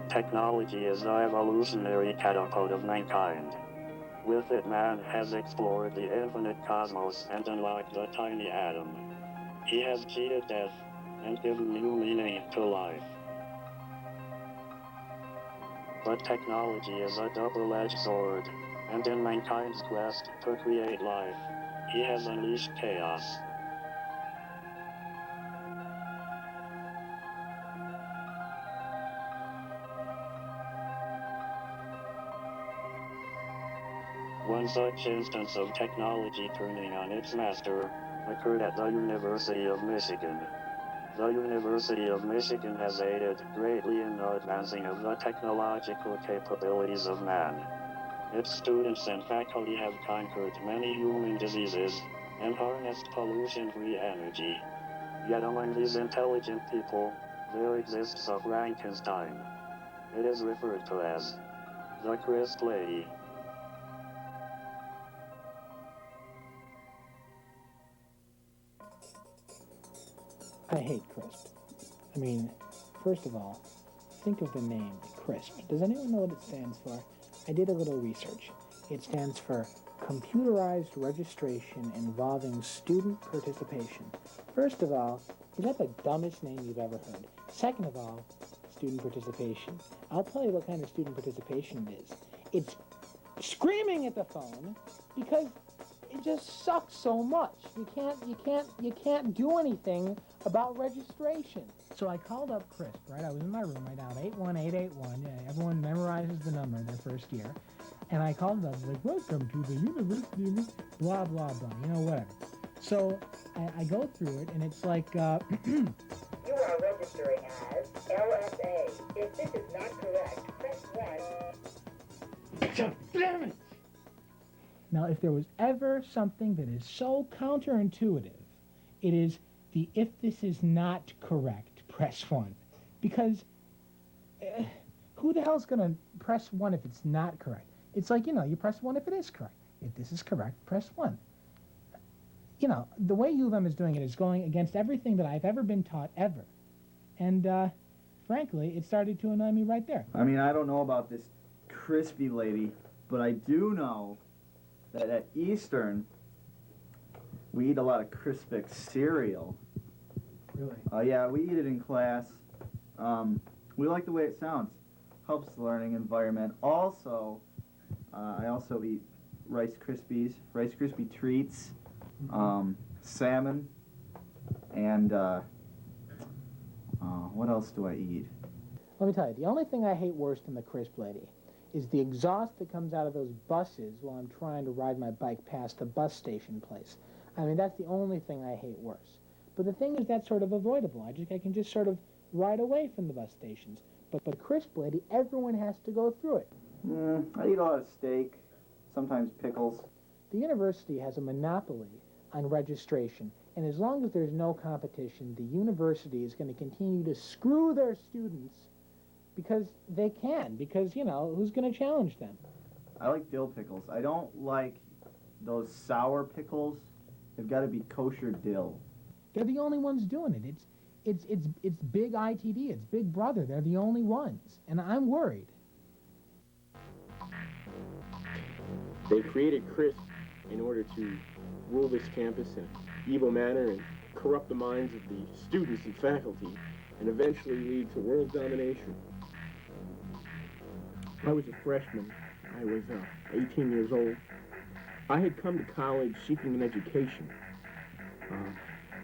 Technology is the evolutionary catapult of mankind. With it, man has explored the infinite cosmos and unlocked the tiny atom. He has cheated death and given new meaning to life. But technology is a double-edged sword, and in mankind's quest to create life, he has unleashed chaos. One such instance of technology turning on its master occurred at the University of Michigan. The University of Michigan has aided greatly in the advancing of the technological capabilities of man. Its students and faculty have conquered many human diseases and harnessed pollution-free energy. Yet among these intelligent people, there exists a Frankenstein. It is referred to as the Crisp Lady. I hate crisp. I mean, first of all, think of the name, crisp. Does anyone know what it stands for? I did a little research. It stands for Computerized Registration Involving Student Participation. First of all, is that the dumbest name you've ever heard? Second of all, student participation. I'll tell you what kind of student participation it is. It's screaming at the phone because it just sucks so much. You can't do anything about registration. So I called up Crisp, right? I was in my room, I dialed 81881. Yeah, everyone memorizes the number in their first year. And I called up, like, welcome to the University of blah, blah, blah, whatever. So I go through it, and it's like, You are registering as LSA. If this is not correct, press 1. Damn it! Now, if there was ever something that is so counterintuitive, it is the if this is not correct, press 1. Because who the hell's going to press 1 if it's not correct? It's like, you press 1 if it is correct. If this is correct, press 1. The way U of M is doing it is going against everything that I've ever been taught, ever. And, frankly, it started to annoy me right there. I mean, I don't know about this crispy lady, but I do know that at Eastern, we eat a lot of Crispix cereal. Really? Yeah, we eat it in class. We like the way it sounds. Helps the learning environment. Also, I also eat Rice Krispies, Rice Krispie treats, salmon, and what else do I eat? Let me tell you, the only thing I hate worse than the Crisp Lady is the exhaust that comes out of those buses while I'm trying to ride my bike past the bus station place. I mean, that's the only thing I hate worse. But the thing is, that's sort of avoidable. I can just sort of ride away from the bus stations. But Crisp Lady, everyone has to go through it. I eat a lot of steak, sometimes pickles. The university has a monopoly on registration, and as long as there's no competition, the university is going to continue to screw their students because they can, because, who's going to challenge them? I like dill pickles. I don't like those sour pickles. They've got to be kosher dill. They're the only ones doing it. It's big ITD. It's Big Brother. They're the only ones, and I'm worried. They created CRISP in order to rule this campus in an evil manner and corrupt the minds of the students and faculty, and eventually lead to world domination. I was a freshman. I was 18 years old. I had come to college seeking an education.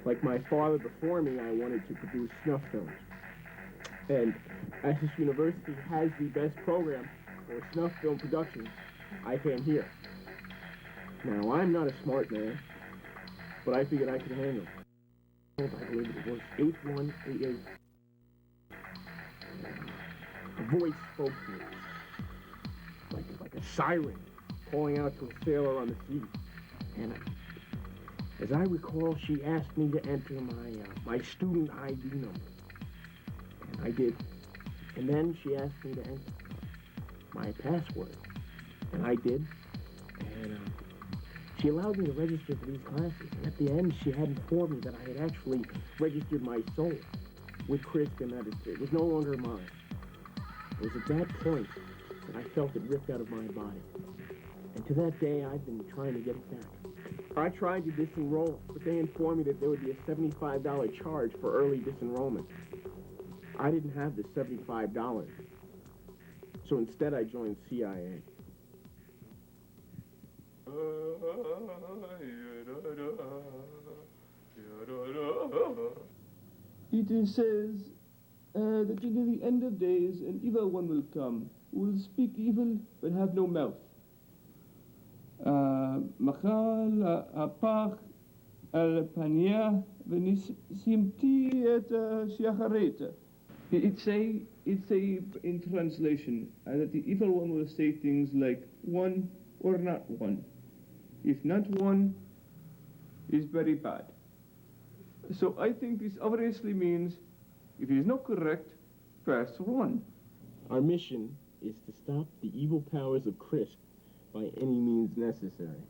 Like my father before me, I wanted to produce snuff films. And as this university has the best program for snuff film production, I came here. Now, I'm not a smart man, but I figured I could handle it. I believe it was 8188. A voice spoke to me, like a siren calling out to a sailor on the sea. And as I recall, she asked me to enter my student ID number. And I did. And then she asked me to enter my password. And I did. And she allowed me to register for these classes. And at the end, she had informed me that I had actually registered my soul with Crisp, and that it was no longer mine. It was at that point that I felt it ripped out of my body. And to that day, I've been trying to get it back. I tried to disenroll, but they informed me that there would be a $75 charge for early disenrollment. I didn't have the $75. So instead, I joined CIA. It says that in the end of days an evil one will come, who will speak evil but have no mouth. Machal apach al pania v'nisimti et shiachareta. It's a in translation that the evil one will say things like one or not one. If not one, is very bad. So I think this obviously means if it is not correct, press 1. Our mission is to stop the evil powers of CRISP by any means necessary.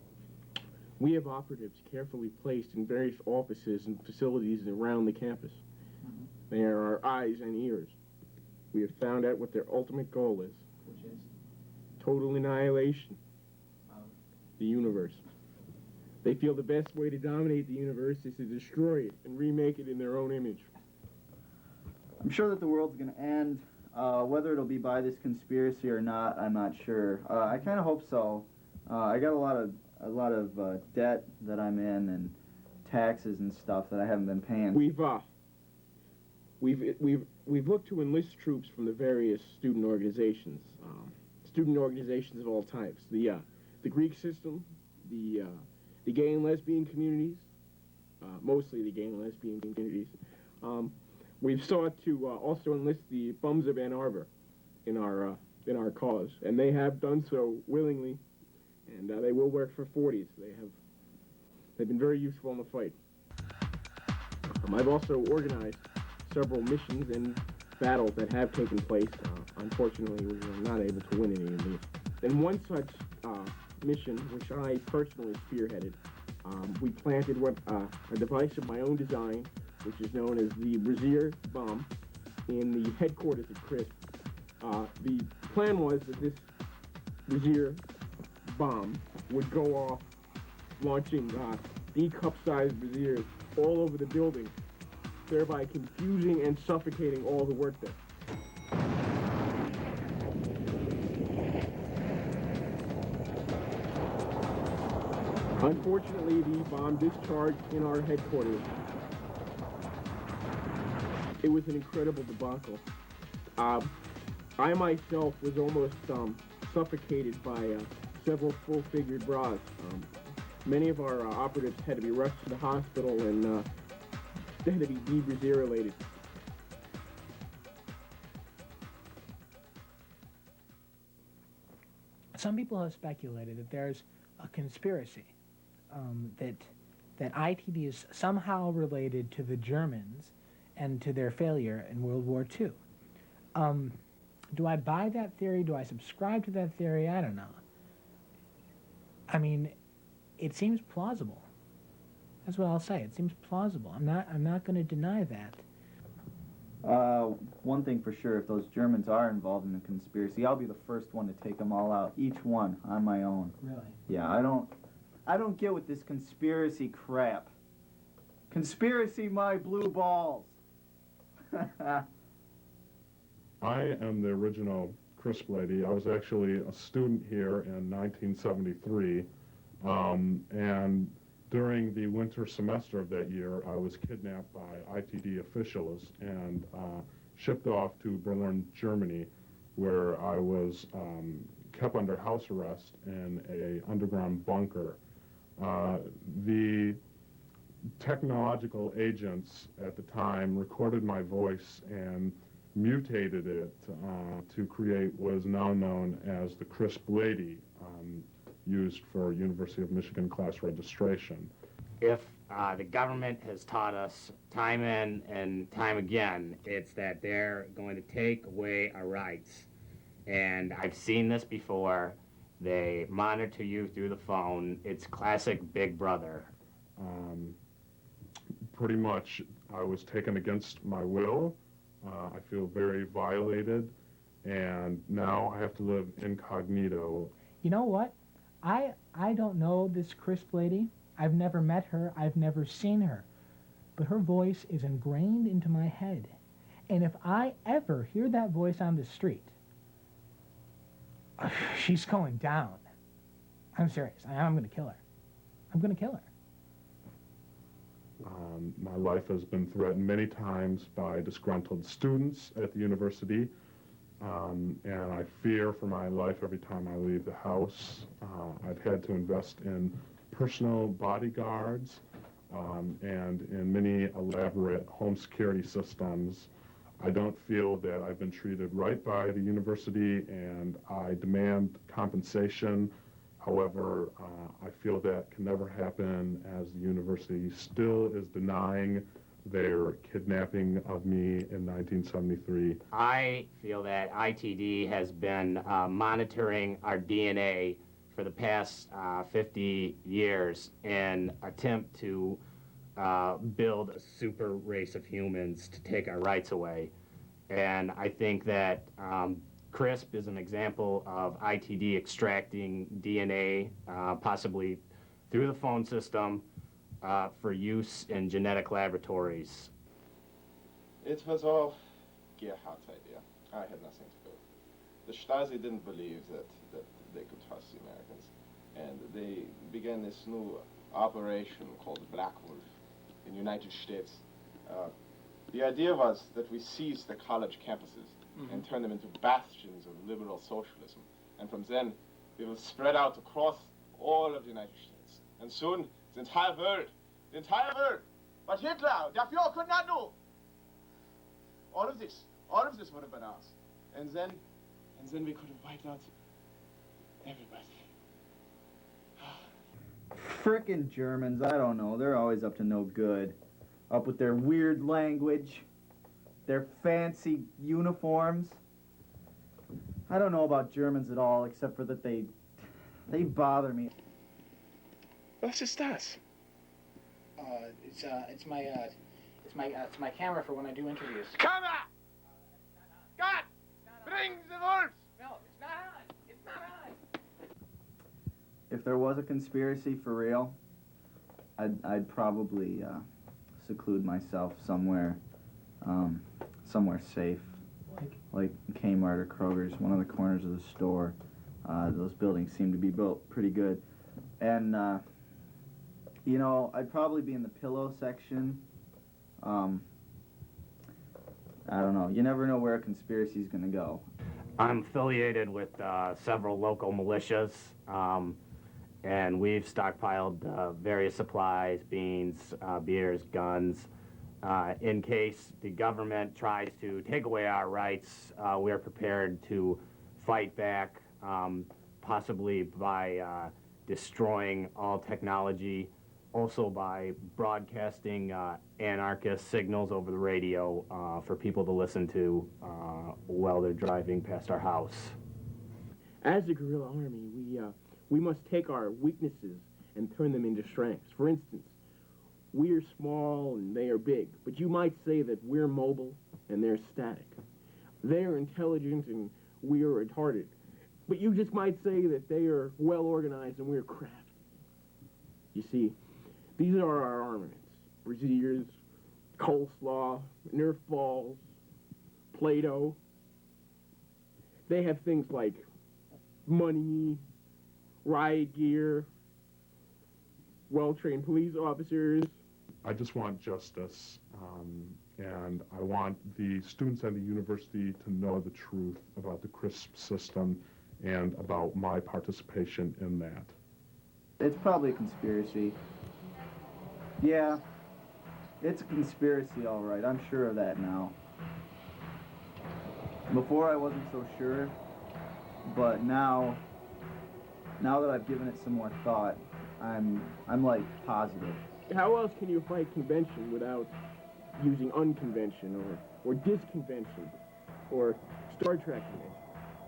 We have operatives carefully placed in various offices and facilities around the campus. They are our eyes and ears. We have found out what their ultimate goal is. Which is? Total annihilation. The universe. They feel the best way to dominate the universe is to destroy it and remake it in their own image. I'm sure that the world's going to end. Whether it'll be by this conspiracy or not, I'm not sure. I kind of hope so. I got a lot of debt that I'm in and taxes and stuff that I haven't been paying. We've looked to enlist troops from the various student organizations of all types. The Greek system, the gay and lesbian communities, mostly the gay and lesbian communities. We've sought to also enlist the bums of Ann Arbor in our cause, and they have done so willingly, and they will work for 40s. They've been very useful in the fight. I've also organized several missions and battles that have taken place. Unfortunately, we were not able to win any of these. In one such mission, which I personally spearheaded, we planted a device of my own design, which is known as the Brazier bomb, in the headquarters of CRISP. The plan was that this Brazier bomb would go off, launching D-cup-sized braziers all over the building, thereby confusing and suffocating all the work there. Unfortunately, the bomb discharged in our headquarters. It was an incredible debacle. I myself was almost suffocated by several full-figured bras. Many of our operatives had to be rushed to the hospital and they had to be de-brazier-related. Some people have speculated that there's a conspiracy, that ITD is somehow related to the Germans and to their failure in World War II. Do I buy that theory? Do I subscribe to that theory? I don't know. I mean, it seems plausible. That's what I'll say. It seems plausible. I'm not going to deny that. One thing for sure, if those Germans are involved in the conspiracy, I'll be the first one to take them all out, each one on my own. Really? Yeah, I don't get with this conspiracy crap. Conspiracy my blue balls. I am the original CRISP lady. I was actually a student here in 1973, and during the winter semester of that year, I was kidnapped by ITD officials and shipped off to Berlin, Germany, where I was kept under house arrest in an underground bunker. The technological agents at the time recorded my voice and mutated it to create what is now known as the CRISP lady, used for University of Michigan class registration. If the government has taught us time in and time again, it's that they're going to take away our rights. And I've seen this before. They monitor you through the phone. It's classic Big Brother. Pretty much, I was taken against my will. I feel very violated, and now I have to live incognito. You know what? I don't know this crisp lady. I've never met her. I've never seen her. But her voice is ingrained into my head. And if I ever hear that voice on the street, she's going down. I'm serious. I'm going to kill her. I'm going to kill her. My life has been threatened many times by disgruntled students at the university, and I fear for my life every time I leave the house. I've had to invest in personal bodyguards and in many elaborate home security systems. I don't feel that I've been treated right by the university, and I demand compensation. However, I feel that can never happen as the university still is denying their kidnapping of me in 1973. I feel that ITD has been monitoring our DNA for the past 50 years in attempt to build a super race of humans to take our rights away. And I think that CRISP is an example of ITD extracting DNA, possibly through the phone system, for use in genetic laboratories. It was all Gerhard's idea. I had nothing to do. The Stasi didn't believe that they could trust the Americans. And they began this new operation called Black Wolf in the United States. The idea was that we seize the college campuses and turn them into bastions of liberal socialism. And from then, we will spread out across all of the United States. And soon, the entire world. But Hitler, the Führer could not do. All of this would have been ours. And then we could have wiped out everybody. Frickin' Germans, I don't know. They're always up to no good. Up with their weird language, their fancy uniforms. I don't know about Germans at all, except for that they bother me. Was ist das? It's my camera for when I do interviews. Camera! God! Bring the wolves! No, it's not on. It's not on. If there was a conspiracy for real, I'd probably seclude myself somewhere safe, like Kmart or Kroger's, one of the corners of the store. Those buildings seem to be built pretty good, and I'd probably be in the pillow section. I don't know. You never know where a conspiracy's gonna go. I'm affiliated with several local militias, and we've stockpiled various supplies, beans, beers, guns. In case the government tries to take away our rights, we're prepared to fight back, possibly by destroying all technology, also by broadcasting anarchist signals over the radio for people to listen to while they're driving past our house. As a guerrilla army, we must take our weaknesses and turn them into strengths. For instance, we're small and they are big, but you might say that we're mobile and they're static. They're intelligent and we are retarded, but you just might say that they are well organized and we're crafty. You see, these are our armaments: braziers, coleslaw, Nerf balls, Play-Doh. They have things like money, riot gear, well-trained police officers. I just want justice, and I want the students at the university to know the truth about the CRISP system and about my participation in that. It's probably a conspiracy. Yeah, it's a conspiracy, all right. I'm sure of that now. Before I wasn't so sure, but now that I've given it some more thought, I'm like positive. How else can you fight convention without using unconvention or disconvention or Star Trek convention?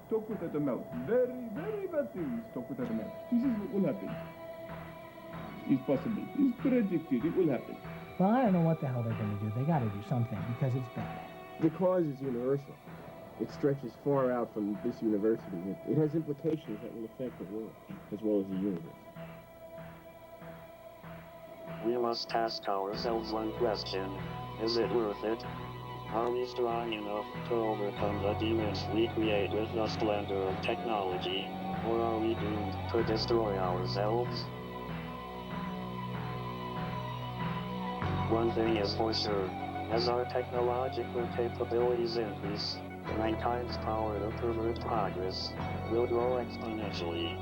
Talk without a mouth. Very, very bad things. Talk without a mouth. This is what will happen. It's possible. It's predicted. It will happen. Well, I don't know what the hell they're going to do. They got to do something because it's bad. The cause is universal. it stretches far out from this university. It has implications that will affect the world as well as the universe. We must ask ourselves one question. Is it worth it? Are we strong enough to overcome the demons we create with the splendor of technology? Or are we doomed to destroy ourselves? One thing is for sure. As our technological capabilities increase, mankind's power to pervert progress will grow exponentially.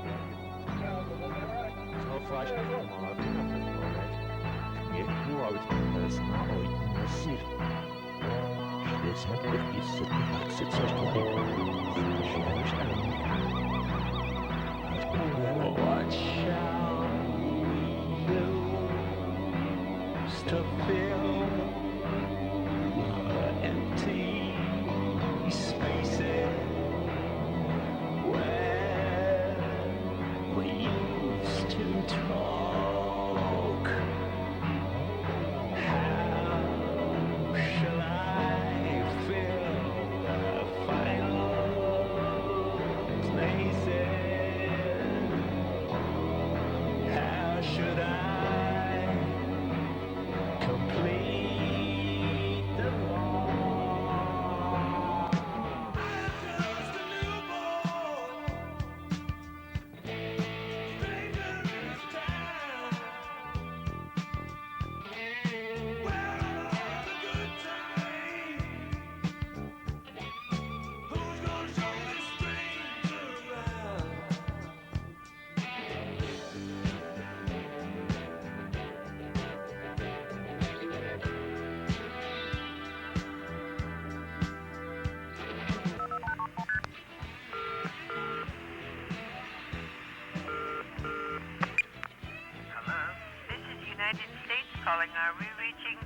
What shall we use to fill the empty spaces where we used to talk? How shall I fill the final places? How should I complete them all? I'm just a newborn stranger in this town. Where are all the good times? Who's gonna show this stranger around? Hello, this is United States calling. Are we reaching